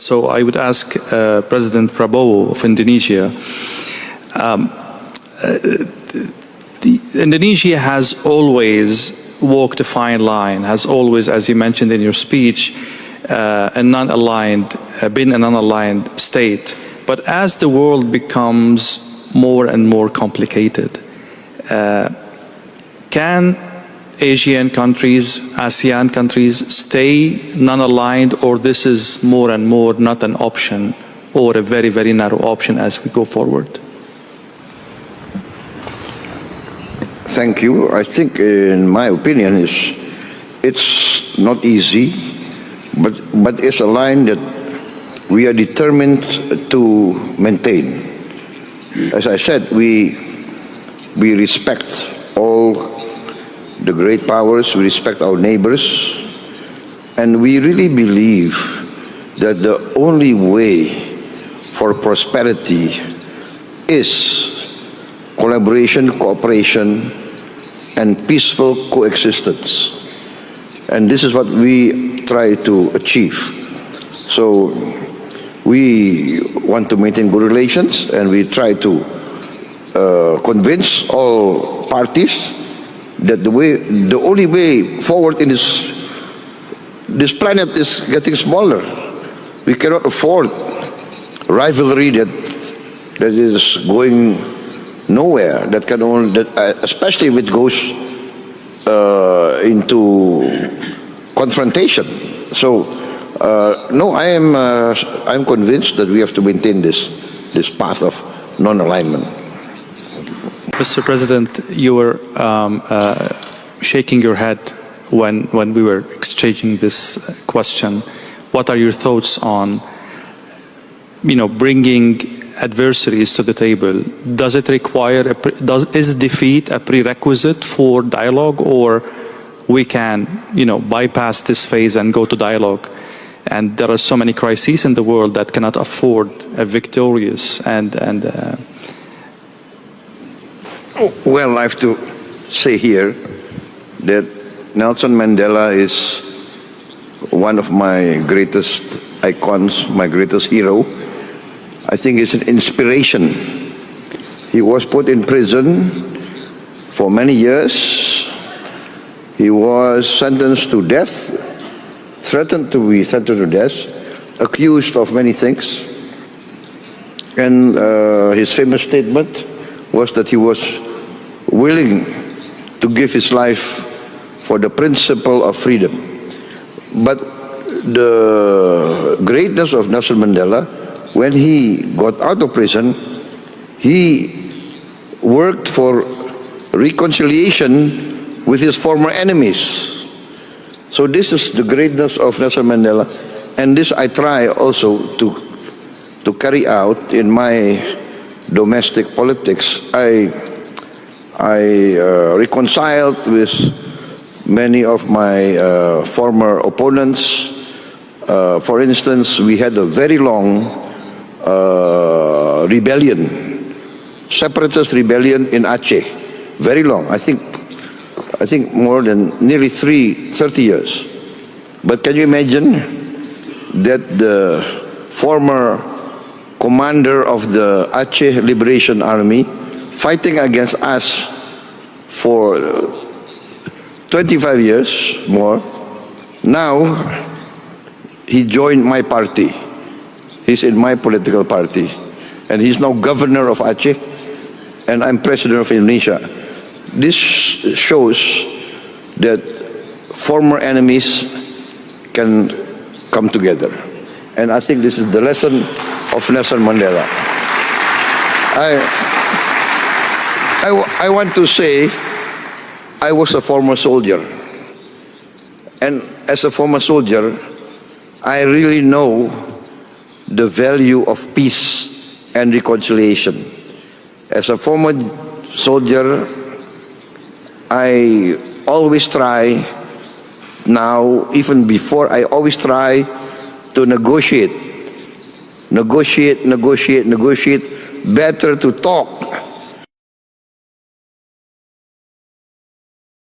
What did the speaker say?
So I would ask President Prabowo of Indonesia. Indonesia has always walked a fine line, has always, as you mentioned in your speech, been a non-aligned state. But as the world becomes more and more complicated, can Asian countries, ASEAN countries, stay non-aligned, or this is more and more not an option, or a very, very narrow option as we go forward? Thank you. I think, in my opinion, it's not easy, but it's a line that we are determined to maintain. As I said, we respect all the great powers, we respect our neighbors, and we really believe that the only way for prosperity is collaboration, cooperation, and peaceful coexistence. And this is what we try to achieve. So we want to maintain good relations, and we try to convince all parties that the only way forward in this planet is getting smaller. We cannot afford rivalry that is going nowhere. Especially if it goes into confrontation. So no, I'm convinced that we have to maintain this path of non-alignment. Mr. President, you were shaking your head when we were exchanging this question. What are your thoughts on, bringing adversaries to the table? Does it require is defeat a prerequisite for dialogue, or we can, bypass this phase and go to dialogue? And there are so many crises in the world that cannot afford a victorious Well, I have to say here that Nelson Mandela is one of my greatest icons, my greatest hero. I think he's an inspiration. He was put in prison for many years. He was sentenced to death, threatened to be sentenced to death, accused of many things. And his famous statement was that he was willing to give his life for the principle of freedom. But the greatness of Nelson Mandela, when he got out of prison, he worked for reconciliation with his former enemies. So this is the greatness of Nelson Mandela, and this I try also to carry out in my domestic politics. I reconciled with many of my former opponents. For instance, we had a very long rebellion, separatist rebellion in Aceh, very long. I think more than nearly 30 years. But can you imagine that the former commander of the Aceh Liberation Army, fighting against us for 25 years more, now he joined my party. He's in my political party, and he's now governor of Aceh, and I'm president of Indonesia. This shows that former enemies can come together, and I think this is the lesson of Nelson Mandela. I want to say I was a former soldier, and as a former soldier, I really know the value of peace and reconciliation. As a former soldier, I always try, now even before, I always try to negotiate. Better to talk